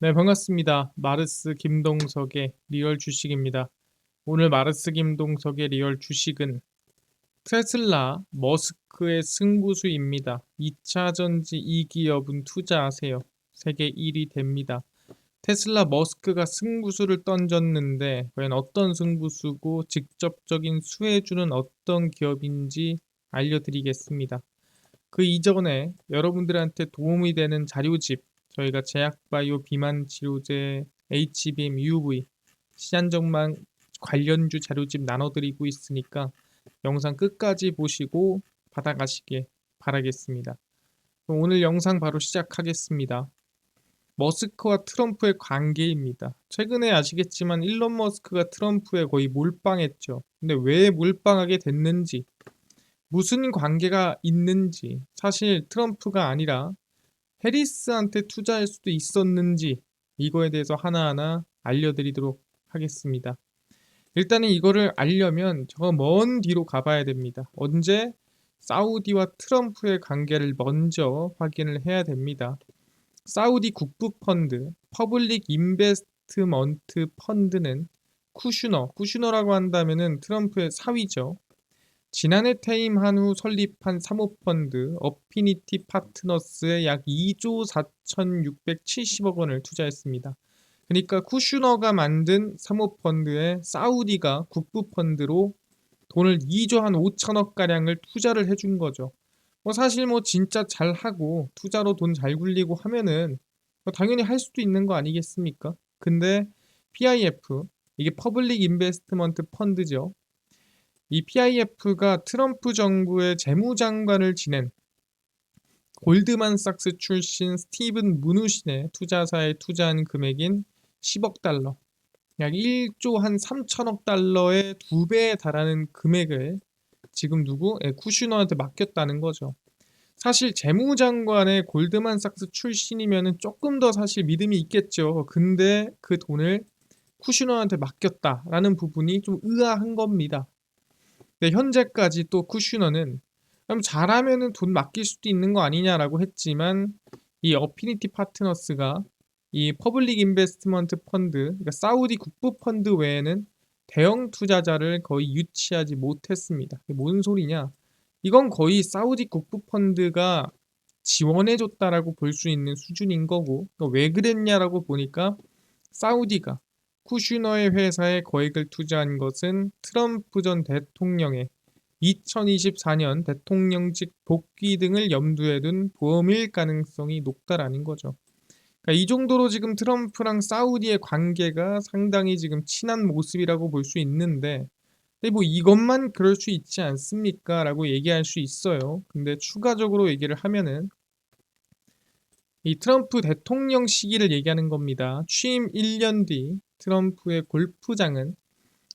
네, 반갑습니다. 마르스 김동석의 리얼 주식입니다. 오늘 마르스 김동석의 리얼 주식은 테슬라 머스크의 승부수입니다. 2차 전지 이 기업은 투자하세요. 세계 1위 됩니다. 테슬라 머스크가 승부수를 던졌는데 과연 어떤 승부수고 직접적인 수혜주는 어떤 기업인지 알려드리겠습니다. 그 이전에 여러분들한테 도움이 되는 자료집, 저희가 제약바이오 비만 치료제 HBM UV 시한정만 관련주 자료집 나눠드리고 있으니까 영상 끝까지 보시고 받아가시길 바라겠습니다. 그럼 오늘 영상 바로 시작하겠습니다. 머스크와 트럼프의 관계입니다. 최근에 아시겠지만 일론 머스크가 트럼프에 거의 몰빵했죠. 근데 왜 몰빵하게 됐는지, 무슨 관계가 있는지, 사실 트럼프가 아니라 해리스한테 투자할 수도 있었는지, 이거에 대해서 하나하나 알려드리도록 하겠습니다. 일단은 이거를 알려면 저 먼 뒤로 가봐야 됩니다. 언제? 사우디와 트럼프의 관계를 먼저 확인을 해야 됩니다. 사우디 국부펀드, 퍼블릭 인베스트먼트 펀드는 쿠슈너라고 한다면은 트럼프의 사위죠. 지난해 퇴임한 후 설립한 사모펀드 어피니티 파트너스에 약 2조 4,670억 원을 투자했습니다. 그러니까 쿠슈너가 만든 사모펀드에 사우디가 국부펀드로 돈을 2조 한 5천억 가량을 투자를 해준 거죠. 사실 진짜 잘하고 투자로 돈 잘 굴리고 하면은 당연히 할 수도 있는 거 아니겠습니까? 근데 PIF, 이게 퍼블릭 인베스트먼트 펀드죠. 이 PIF가 트럼프 정부의 재무장관을 지낸 골드만삭스 출신 스티븐 무누신의 투자사에 투자한 금액인 10억 달러, 약 1조 한 3천억 달러의 2배에 달하는 금액을 지금 쿠슈너한테 맡겼다는 거죠. 사실 재무장관의 골드만삭스 출신이면은 조금 더 사실 믿음이 있겠죠. 근데 그 돈을 쿠슈너한테 맡겼다라는 부분이 좀 의아한 겁니다. 근데 현재까지 또 쿠슈너는 그럼 잘하면은 돈 맡길 수도 있는 거 아니냐라고 했지만, 이 어피니티 파트너스가 이 퍼블릭 인베스트먼트 펀드, 그러니까 사우디 국부 펀드 외에는 대형 투자자를 거의 유치하지 못했습니다. 이게 뭔 소리냐? 이건 거의 사우디 국부 펀드가 지원해줬다라고 볼 수 있는 수준인 거고, 그러니까 왜 그랬냐라고 보니까 사우디가 쿠슈너의 회사에 거액을 투자한 것은 트럼프 전 대통령의 2024년 대통령직 복귀 등을 염두에 둔 보험일 가능성이 높다라는 거죠. 그러니까 이 정도로 지금 트럼프랑 사우디의 관계가 상당히 지금 친한 모습이라고 볼 수 있는데, 근데 이것만 그럴 수 있지 않습니까? 라고 얘기할 수 있어요. 근데 추가적으로 얘기를 하면은 이 트럼프 대통령 시기를 얘기하는 겁니다. 취임 1년 뒤 트럼프의 골프장은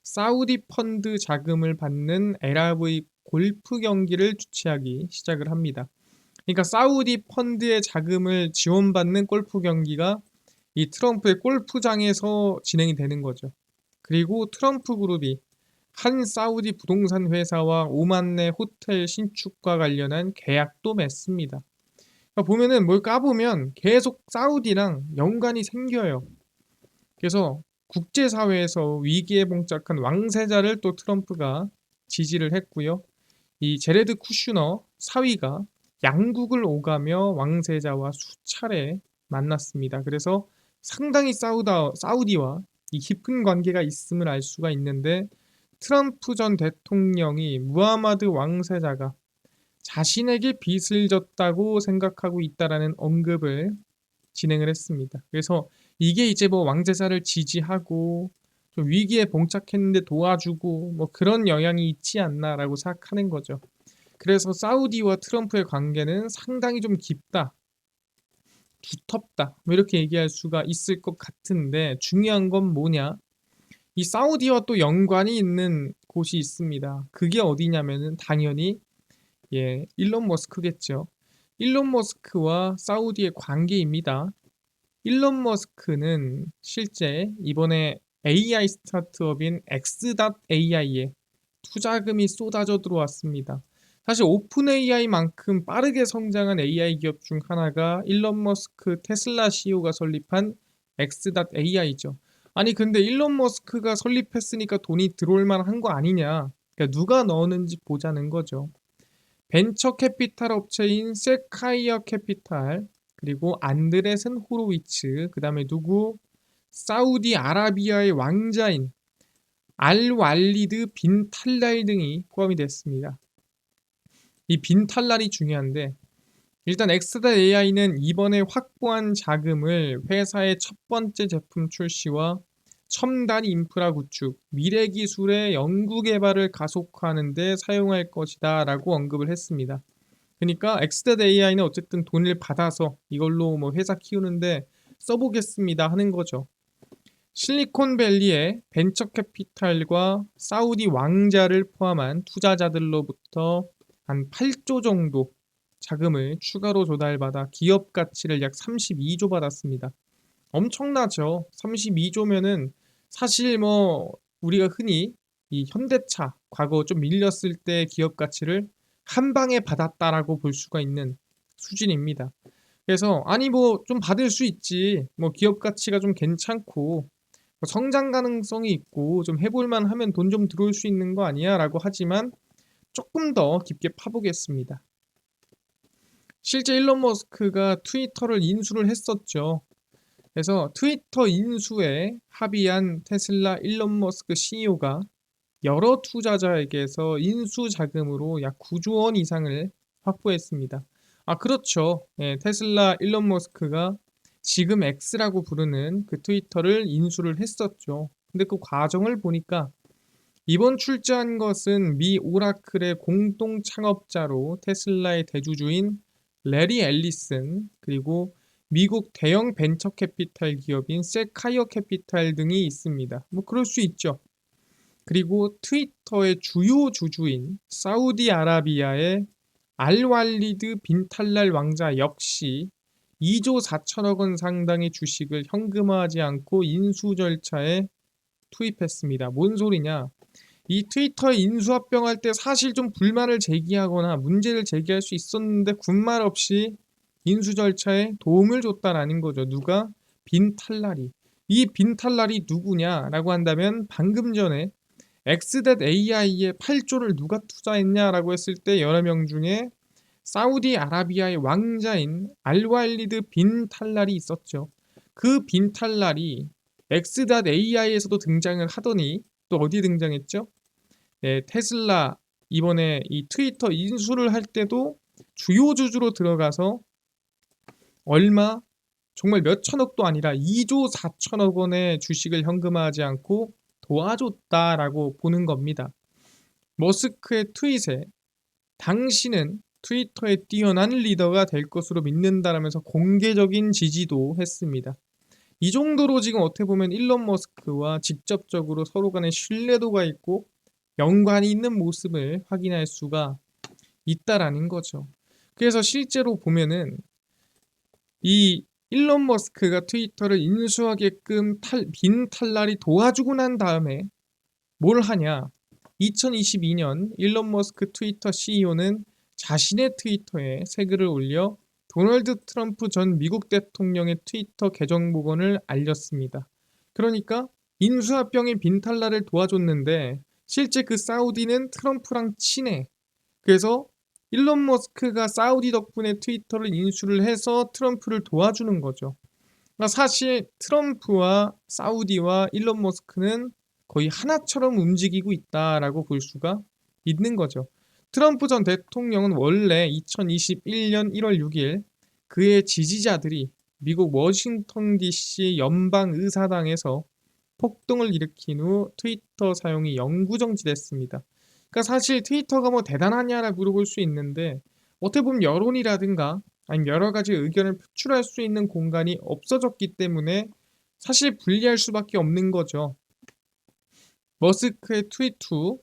사우디 펀드 자금을 받는 LRV 골프 경기를 주최하기 시작을 합니다. 그러니까 사우디 펀드의 자금을 지원받는 골프 경기가 이 트럼프의 골프장에서 진행이 되는 거죠. 그리고 트럼프 그룹이 한 사우디 부동산 회사와 오만 내 호텔 신축과 관련한 계약도 맺습니다. 그러니까 보면은 뭘 까보면 계속 사우디랑 연관이 생겨요. 그래서 국제사회에서 위기에 봉착한 왕세자를 또 트럼프가 지지를 했고요. 이 제레드 쿠슈너 사위가 양국을 오가며 왕세자와 수차례 만났습니다. 그래서 상당히 사우디와 이 깊은 관계가 있음을 알 수가 있는데, 트럼프 전 대통령이 무하마드 왕세자가 자신에게 빚을 졌다고 생각하고 있다라는 언급을 진행을 했습니다. 그래서 이게 이제 왕제자를 지지하고 좀 위기에 봉착했는데 도와주고 그런 영향이 있지 않나라고 생각하는 거죠. 그래서 사우디와 트럼프의 관계는 상당히 좀 깊다, 두텁다, 이렇게 얘기할 수가 있을 것 같은데, 중요한 건 뭐냐? 이 사우디와 또 연관이 있는 곳이 있습니다. 그게 어디냐면은 당연히 일론 머스크겠죠. 일론 머스크와 사우디의 관계입니다. 일론 머스크는 실제 이번에 AI 스타트업인 X.AI에 투자금이 쏟아져 들어왔습니다. 사실 오픈 AI만큼 빠르게 성장한 AI 기업 중 하나가 일론 머스크 테슬라 CEO가 설립한 X.AI죠. 아니 근데 일론 머스크가 설립했으니까 돈이 들어올 만한 거 아니냐. 그러니까 누가 넣었는지 보자는 거죠. 벤처 캐피탈 업체인 세카이어 캐피탈, 그리고 안드레센 호로위츠, 그 다음에 누구? 사우디아라비아의 왕자인 알왈리드 빈 탈랄 등이 포함이 됐습니다. 이 빈 탈랄이 중요한데, 일단 X.AI는 이번에 확보한 자금을 회사의 첫 번째 제품 출시와 첨단 인프라 구축, 미래 기술의 연구 개발을 가속화하는 데 사용할 것이다 라고 언급을 했습니다. 그러니까 X.AI는 어쨌든 돈을 받아서 이걸로 뭐 회사 키우는데 써보겠습니다 하는 거죠. 실리콘밸리의 벤처 캐피탈과 사우디 왕자를 포함한 투자자들로부터 한 8조 정도 자금을 추가로 조달받아 기업 가치를 약 32조 받았습니다. 엄청나죠. 32조면은 사실 뭐 우리가 흔히 이 현대차 과거 좀 밀렸을 때 기업 가치를 한 방에 받았다라고 볼 수가 있는 수준입니다. 그래서 아니 뭐 좀 받을 수 있지. 뭐 기업 가치가 좀 괜찮고 뭐 성장 가능성이 있고 좀 해볼만 하면 돈 좀 들어올 수 있는 거 아니야? 라고 하지만 조금 더 깊게 파보겠습니다. 실제 일론 머스크가 트위터를 인수를 했었죠. 그래서 트위터 인수에 합의한 테슬라 일론 머스크 CEO가 여러 투자자에게서 인수 자금으로 약 9조 원 이상을 확보했습니다. 아, 그렇죠. 예, 테슬라 일론 머스크가 지금 X라고 부르는 그 트위터를 인수를 했었죠. 근데 그 과정을 보니까 이번 출자한 것은 미 오라클의 공동 창업자로 테슬라의 대주주인 레리 앨리슨, 그리고 미국 대형 벤처 캐피탈 기업인 세카이어 캐피탈 등이 있습니다. 뭐 그럴 수 있죠. 그리고 트위터의 주요 주주인 사우디아라비아의 알왈리드 빈 탈랄 왕자 역시 2조 4천억 원 상당의 주식을 현금화하지 않고 인수 절차에 투입했습니다. 뭔 소리냐? 이 트위터 인수합병할 때 사실 좀 불만을 제기하거나 문제를 제기할 수 있었는데 군말 없이 인수 절차에 도움을 줬다라는 거죠. 누가? 빈 탈랄이. 이 빈 탈랄이 누구냐라고 한다면 방금 전에 X.AI에 8조를 누가 투자했냐라고 했을 때 여러 명 중에 사우디아라비아의 왕자인 알왈리드 빈 탈랄이 있었죠. 그 빈 탈랄이 X.AI에서도 등장을 하더니 또 어디 등장했죠? 네, 테슬라 이번에 이 트위터 인수를 할 때도 주요 주주로 들어가서 얼마? 정말 몇 천억도 아니라 2조 4천억 원의 주식을 현금화하지 않고 도와줬다라고 보는 겁니다. 머스크의 트윗에 당신은 트위터의 뛰어난 리더가 될 것으로 믿는다라면서 공개적인 지지도 했습니다. 이 정도로 지금 어떻게 보면 일론 머스크와 직접적으로 서로 간에 신뢰도가 있고 연관이 있는 모습을 확인할 수가 있다라는 거죠. 그래서 실제로 보면은 이 일론 머스크가 트위터를 인수하게끔 빈 탈랄이 도와주고 난 다음에 뭘 하냐? 2022년 일론 머스크 트위터 CEO는 자신의 트위터에 새 글을 올려 도널드 트럼프 전 미국 대통령의 트위터 계정 복원을 알렸습니다. 그러니까 인수합병의 빈탈날을 도와줬는데 실제 그 사우디는 트럼프랑 친해. 그래서 일론 머스크가 사우디 덕분에 트위터를 인수를 해서 트럼프를 도와주는 거죠. 그러니까 사실 트럼프와 사우디와 일론 머스크는 거의 하나처럼 움직이고 있다라고 볼 수가 있는 거죠. 트럼프 전 대통령은 원래 2021년 1월 6일 그의 지지자들이 미국 워싱턴 DC 연방 의사당에서 폭동을 일으킨 후 트위터 사용이 영구정지됐습니다. 그러니까 사실 트위터가 뭐 대단하냐라고 물어볼 수 있는데 어떻게 보면 여론이라든가 아니면 여러 가지 의견을 표출할 수 있는 공간이 없어졌기 때문에 사실 불리할 수밖에 없는 거죠. 머스크의 트윗 후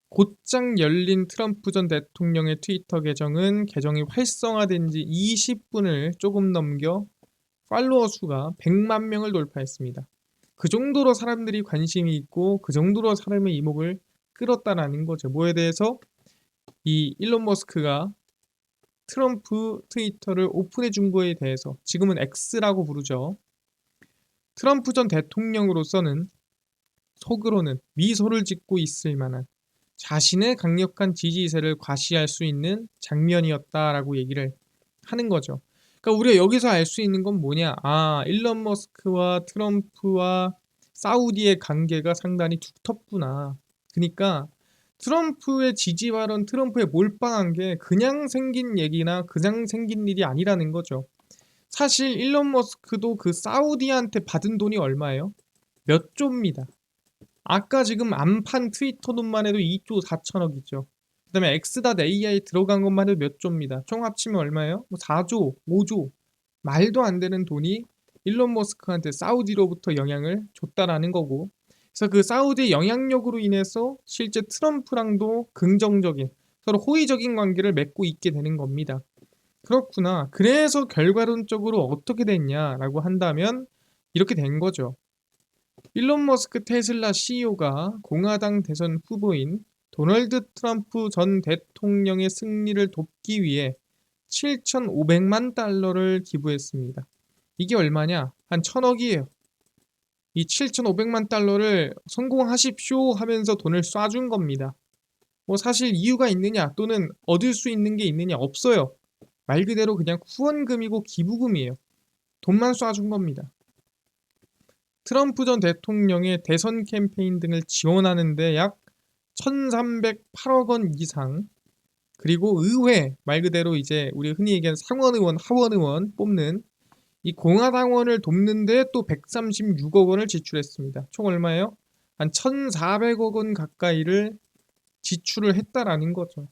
곧장 열린 트럼프 전 대통령의 트위터 계정이 활성화된 지 20분을 조금 넘겨 팔로워 수가 100만 명을 돌파했습니다. 그 정도로 사람들이 관심이 있고 그 정도로 사람의 이목을 끌었다라는 거죠. 뭐에 대해서? 이 일론 머스크가 트럼프 트위터를 오픈해 준 거에 대해서 지금은 X라고 부르죠. 트럼프 전 대통령으로서는 속으로는 미소를 짓고 있을 만한 자신의 강력한 지지세를 과시할 수 있는 장면이었다라고 얘기를 하는 거죠. 그러니까 우리가 여기서 알 수 있는 건 뭐냐? 아, 일론 머스크와 트럼프와 사우디의 관계가 상당히 두텁구나. 그러니까 트럼프의 지지 발언, 트럼프에 몰빵한 게 그냥 생긴 얘기나 그냥 생긴 일이 아니라는 거죠. 사실 일론 머스크도 그 사우디한테 받은 돈이 얼마예요? 몇 조입니다. 아까 지금 안 판 트위터 돈만 해도 2조 4천억이죠. 그 다음에 X.AI 들어간 것만 해도 몇 조입니다. 총 합치면 얼마예요? 뭐 4조, 5조. 말도 안 되는 돈이 일론 머스크한테 사우디로부터 영향을 줬다라는 거고. 그래서 그 사우디의 영향력으로 인해서 실제 트럼프랑도 긍정적인, 서로 호의적인 관계를 맺고 있게 되는 겁니다. 그렇구나. 그래서 결과론적으로 어떻게 됐냐라고 한다면 이렇게 된 거죠. 일론 머스크 테슬라 CEO가 공화당 대선 후보인 도널드 트럼프 전 대통령의 승리를 돕기 위해 7,500만 달러를 기부했습니다. 이게 얼마냐? 한 1,000억이에요. 이 7,500만 달러를 성공하십시오 하면서 돈을 쏴준 겁니다. 뭐 사실 이유가 있느냐 또는 얻을 수 있는 게 있느냐 없어요. 말 그대로 그냥 후원금이고 기부금이에요. 돈만 쏴준 겁니다. 트럼프 전 대통령의 대선 캠페인 등을 지원하는데 약 1,308억 원 이상, 그리고 의회, 말 그대로 이제 우리 흔히 얘기하는 상원의원, 하원의원 뽑는 이 공화당원을 돕는데 또 136억 원을 지출했습니다. 총 얼마예요? 한 1,400억 원 가까이를 지출을 했다라는 거죠.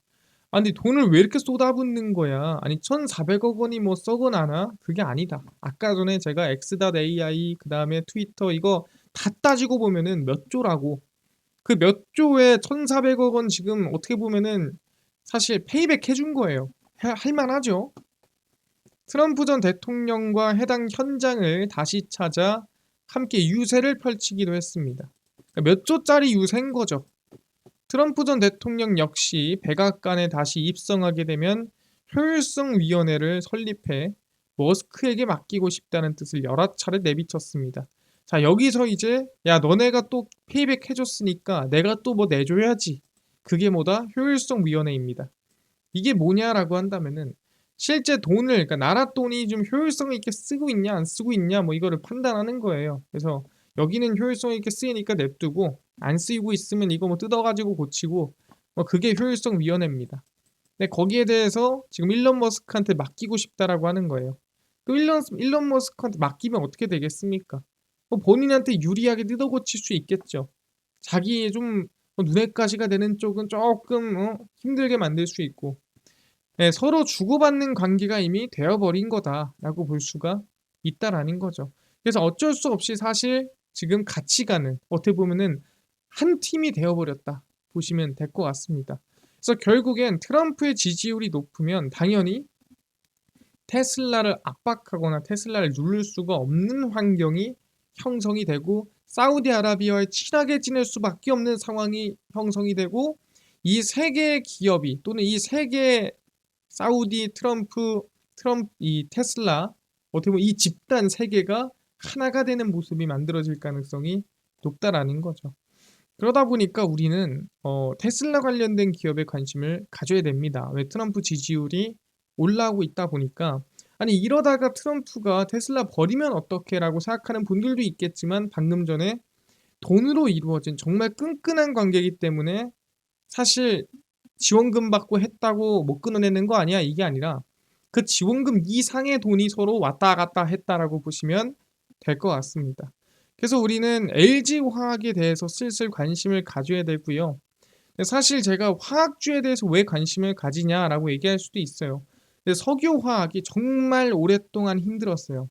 아니 돈을 왜 이렇게 쏟아붓는 거야? 아니 1,400억 원이 뭐 썩어나나? 그게 아니다. 아까 전에 제가 X.AI 그 다음에 트위터 이거 다 따지고 보면은 몇 조라고. 그 몇 조에 1,400억 원 지금 어떻게 보면은 사실 페이백 해준 거예요. 할만하죠. 트럼프 전 대통령과 해당 현장을 다시 찾아 함께 유세를 펼치기도 했습니다. 그러니까 몇 조짜리 유세인 거죠. 트럼프 전 대통령 역시 백악관에 다시 입성하게 되면 효율성위원회를 설립해 머스크에게 맡기고 싶다는 뜻을 여러 차례 내비쳤습니다. 자, 여기서 이제 야 너네가 또 페이백 해줬으니까 내가 또 뭐 내줘야지. 그게 뭐다? 효율성위원회입니다. 이게 뭐냐라고 한다면은 실제 돈을, 그러니까 나라 돈이 좀 효율성 있게 쓰고 있냐 안 쓰고 있냐 뭐 이거를 판단하는 거예요. 그래서 여기는 효율성 있게 쓰이니까 냅두고 안 쓰이고 있으면 이거 뭐 뜯어가지고 고치고, 뭐 그게 효율성 위원회입니다. 근데 거기에 대해서 지금 일론 머스크한테 맡기고 싶다라고 하는 거예요. 그 일론 머스크한테 맡기면 어떻게 되겠습니까? 뭐 본인한테 유리하게 뜯어 고칠 수 있겠죠. 자기 좀 눈엣 가시가 되는 쪽은 조금 힘들게 만들 수 있고, 네, 서로 주고받는 관계가 이미 되어버린 거다라고 볼 수가 있다라는 거죠. 그래서 어쩔 수 없이 사실 지금 같이 가는, 어떻게 보면은 한 팀이 되어버렸다 보시면 될 것 같습니다. 그래서 결국엔 트럼프의 지지율이 높으면 당연히 테슬라를 압박하거나 테슬라를 누를 수가 없는 환경이 형성이 되고 사우디아라비아와 친하게 지낼 수밖에 없는 상황이 형성이 되고, 이 세 개의 기업이 또는 이 세 개의 사우디, 이 테슬라, 어떻게 보면 이 집단 세 개가 하나가 되는 모습이 만들어질 가능성이 높다라는 거죠. 그러다 보니까 우리는 테슬라 관련된 기업에 관심을 가져야 됩니다. 왜? 트럼프 지지율이 올라오고 있다 보니까. 아니 이러다가 트럼프가 테슬라 버리면 어떡해라고 생각하는 분들도 있겠지만, 방금 전에 돈으로 이루어진 정말 끈끈한 관계이기 때문에 사실 지원금 받고 했다고 못 끊어내는 거 아니야, 이게 아니라 그 지원금 이상의 돈이 서로 왔다 갔다 했다라고 보시면 될 것 같습니다. 그래서 우리는 LG화학에 대해서 슬슬 관심을 가져야 되고요. 사실 제가 화학주에 대해서 왜 관심을 가지냐라고 얘기할 수도 있어요. 근데 석유화학이 정말 오랫동안 힘들었어요.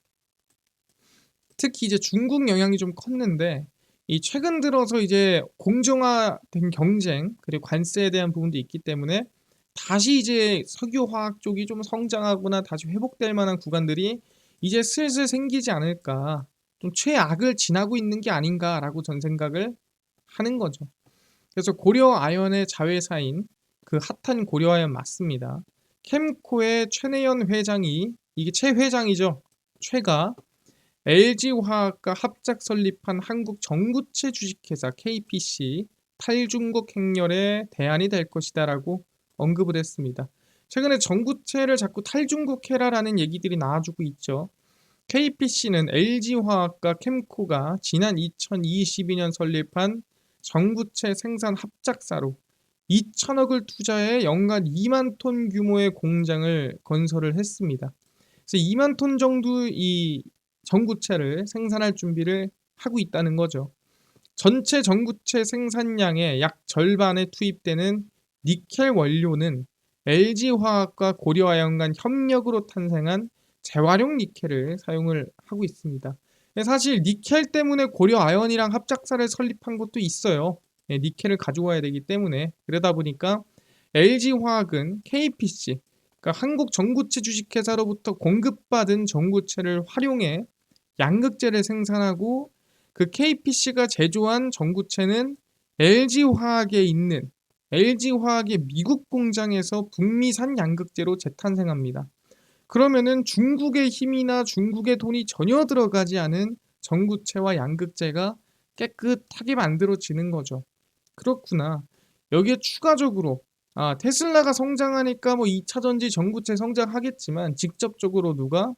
특히 이제 중국 영향이 좀 컸는데, 이 최근 들어서 이제 공정화된 경쟁 그리고 관세에 대한 부분도 있기 때문에 다시 이제 석유화학 쪽이 좀 성장하거나 다시 회복될 만한 구간들이 이제 슬슬 생기지 않을까, 좀 최악을 지나고 있는 게 아닌가라고 전 생각을 하는 거죠. 그래서 고려아연의 자회사인 그 핫한 고려아연 맞습니다. 캠코의 최내연 회장이, 이게 최 회장이죠. 최가 LG화학과 합작 설립한 한국 전구체 주식회사 KPC 탈중국 행렬의 대안이 될 것이다라고 언급을 했습니다. 최근에 전구체를 자꾸 탈중국해라라는 얘기들이 나와주고 있죠. KPC는 LG화학과 캠코가 지난 2022년 설립한 전구체 생산 합작사로 2천억을 투자해 연간 2만 톤 규모의 공장을 건설을 했습니다. 그래서 2만 톤 정도 이 전구체를 생산할 준비를 하고 있다는 거죠. 전체 전구체 생산량의 약 절반에 투입되는 니켈 원료는 LG화학과 고려아연 간 협력으로 탄생한 재활용 니켈을 사용을 하고 있습니다. 사실 니켈 때문에 고려아연이랑 합작사를 설립한 것도 있어요. 니켈을 가져와야 되기 때문에. 그러다 보니까 LG화학은 KPC, 그러니까 한국 전구체 주식회사로부터 공급받은 전구체를 활용해 양극재를 생산하고 그 KPC가 제조한 전구체는 LG화학에 있는 LG화학의 미국 공장에서 북미산 양극재로 재탄생합니다. 그러면은 중국의 힘이나 중국의 돈이 전혀 들어가지 않은 전구체와 양극재가 깨끗하게 만들어지는 거죠. 그렇구나. 여기에 추가적으로 테슬라가 성장하니까 뭐 2차 전지 전구체 성장하겠지만 직접적으로 누가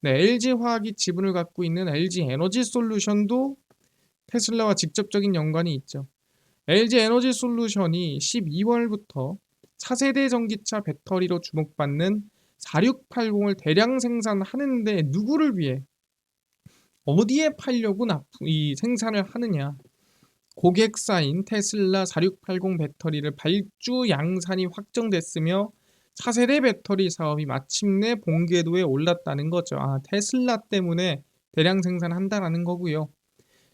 LG화학이 지분을 갖고 있는 LG에너지솔루션도 테슬라와 직접적인 연관이 있죠. LG에너지솔루션이 12월부터 차세대 전기차 배터리로 주목받는 4680을 대량 생산하는데 누구를 위해 어디에 팔려고 이 생산을 하느냐. 고객사인 테슬라 4680 배터리를 발주 양산이 확정됐으며 차세대 배터리 사업이 마침내 본궤도에 올랐다는 거죠. 테슬라 때문에 대량 생산한다라는 거고요.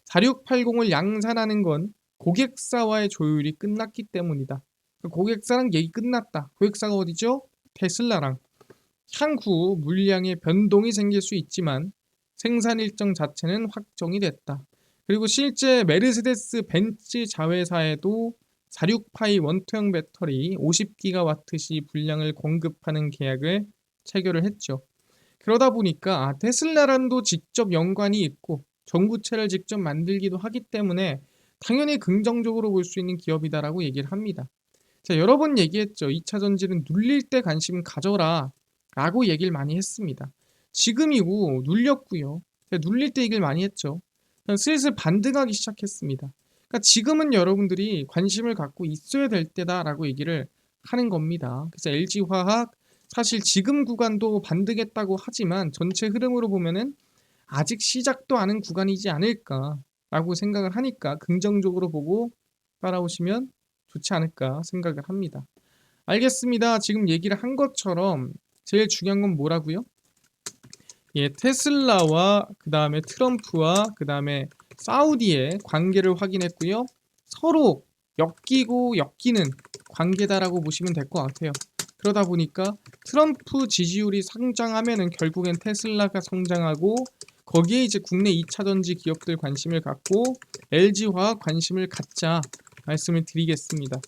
4680을 양산하는 건 고객사와의 조율이 끝났기 때문이다. 고객사랑 얘기 끝났다. 고객사가 어디죠? 테슬라랑. 향후 물량의 변동이 생길 수 있지만 생산 일정 자체는 확정이 됐다. 그리고 실제 메르세데스 벤츠 자회사에도 46파이 원투형 배터리 50기가와트시 분량을 공급하는 계약을 체결을 했죠. 그러다 보니까 테슬라랑도 직접 연관이 있고 전구체를 직접 만들기도 하기 때문에 당연히 긍정적으로 볼 수 있는 기업이다라고 얘기를 합니다. 자, 여러 번 얘기했죠. 2차 전지는 눌릴 때 관심 가져라 라고 얘기를 많이 했습니다. 지금이고 눌렸고요. 눌릴 때 얘기를 많이 했죠. 슬슬 반등하기 시작했습니다. 그러니까 지금은 여러분들이 관심을 갖고 있어야 될 때다라고 얘기를 하는 겁니다. 그래서 LG화학 사실 지금 구간도 반등했다고 하지만 전체 흐름으로 보면은 아직 시작도 않은 구간이지 않을까라고 생각을 하니까 긍정적으로 보고 따라오시면 좋지 않을까 생각을 합니다. 알겠습니다. 지금 얘기를 한 것처럼 제일 중요한 건 뭐라고요? 테슬라와 그 다음에 트럼프와 그 다음에 사우디의 관계를 확인했고요. 서로 엮이고 엮이는 관계다라고 보시면 될 것 같아요. 그러다 보니까 트럼프 지지율이 성장하면은 결국엔 테슬라가 성장하고 거기에 이제 국내 2차 전지 기업들 관심을 갖고 LG화학 관심을 갖자 말씀을 드리겠습니다.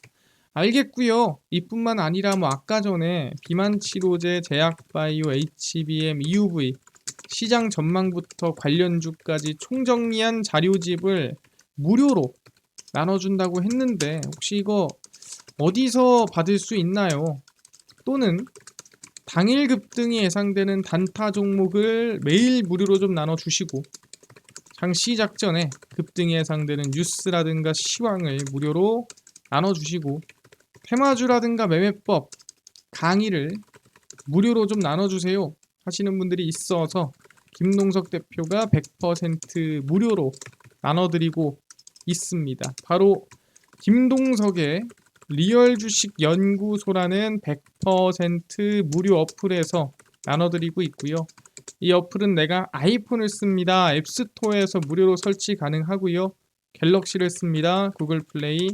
알겠고요. 이뿐만 아니라 뭐 아까 전에 비만 치료제, 제약바이오, HBM, EUV 시장 전망부터 관련주까지 총정리한 자료집을 무료로 나눠준다고 했는데 혹시 이거 어디서 받을 수 있나요? 또는 당일 급등이 예상되는 단타 종목을 매일 무료로 좀 나눠주시고 장 시작 전에 급등이 예상되는 뉴스라든가 시황을 무료로 나눠주시고 테마주라든가 매매법 강의를 무료로 좀 나눠주세요 하시는 분들이 있어서 김동석 대표가 100% 무료로 나눠드리고 있습니다. 바로 김동석의 리얼 주식 연구소라는 100% 무료 어플에서 나눠드리고 있고요. 이 어플은 내가 아이폰을 씁니다. 앱스토어에서 무료로 설치 가능하고요. 갤럭시를 씁니다. 구글 플레이,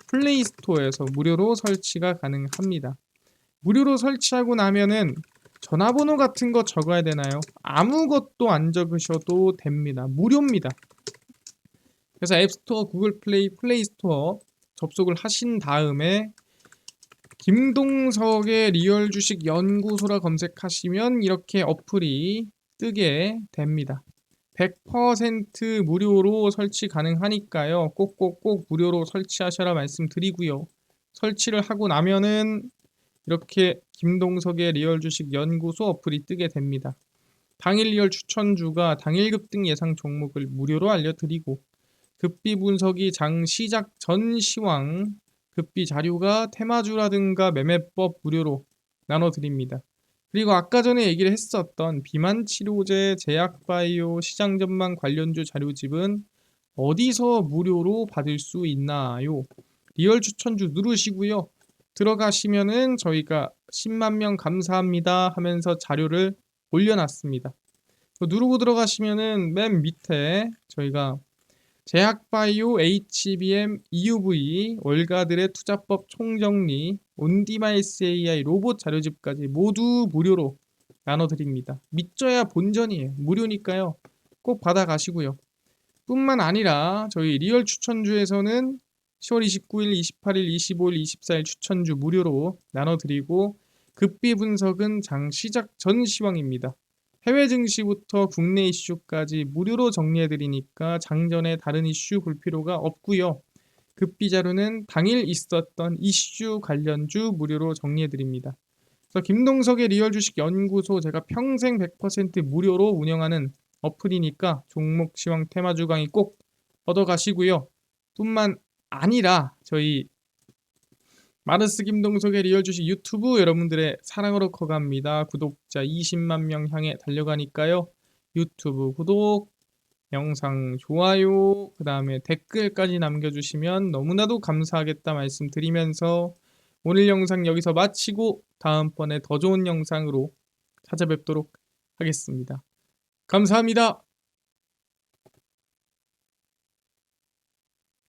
플레이 스토어에서 무료로 설치가 가능합니다. 무료로 설치하고 나면은 전화번호 같은 거 적어야 되나요? 아무것도 안 적으셔도 됩니다. 무료입니다. 그래서 앱스토어, 구글 플레이, 플레이 스토어 접속을 하신 다음에 김동석의 리얼 주식 연구소라 검색하시면 이렇게 어플이 뜨게 됩니다. 100% 무료로 설치 가능하니까요. 꼭꼭꼭 무료로 설치하셔라 말씀드리고요. 설치를 하고 나면은 이렇게 김동석의 리얼 주식 연구소 어플이 뜨게 됩니다. 당일 리얼 추천주가 당일 급등 예상 종목을 무료로 알려드리고 급비 분석이 장 시작 전 시황 급비 자료가 테마주라든가 매매법 무료로 나눠드립니다. 그리고 아까 전에 얘기를 했었던 비만 치료제, 제약바이오, 시장 전망 관련주 자료집은 어디서 무료로 받을 수 있나요? 리얼 추천주 누르시고요. 들어가시면은 저희가 10만 명 감사합니다 하면서 자료를 올려놨습니다. 누르고 들어가시면은 맨 밑에 저희가 제약바이오, HBM, EUV, 월가들의 투자법 총정리, 온디마이스 AI 로봇 자료집까지 모두 무료로 나눠드립니다. 믿져야 본전이에요. 무료니까요. 꼭 받아가시고요. 뿐만 아니라 저희 리얼 추천주에서는 10월 29일, 28일, 25일, 24일 추천주 무료로 나눠드리고 급비 분석은 장 시작 전 시황입니다. 해외 증시부터 국내 이슈까지 무료로 정리해드리니까 장전에 다른 이슈 볼 필요가 없고요. 급비 자료는 당일 있었던 이슈 관련주 무료로 정리해드립니다. 그래서 김동석의 리얼 주식 연구소 제가 평생 100% 무료로 운영하는 어플이니까 종목 시황 테마주 강의 꼭 얻어가시고요. 뿐만 아니라 저희 마르스 김동석의 리얼 주식 유튜브 여러분들의 사랑으로 커갑니다. 구독자 20만 명 향해 달려가니까요. 유튜브 구독, 영상 좋아요, 그 다음에 댓글까지 남겨주시면 너무나도 감사하겠다 말씀드리면서 오늘 영상 여기서 마치고 다음번에 더 좋은 영상으로 찾아뵙도록 하겠습니다. 감사합니다.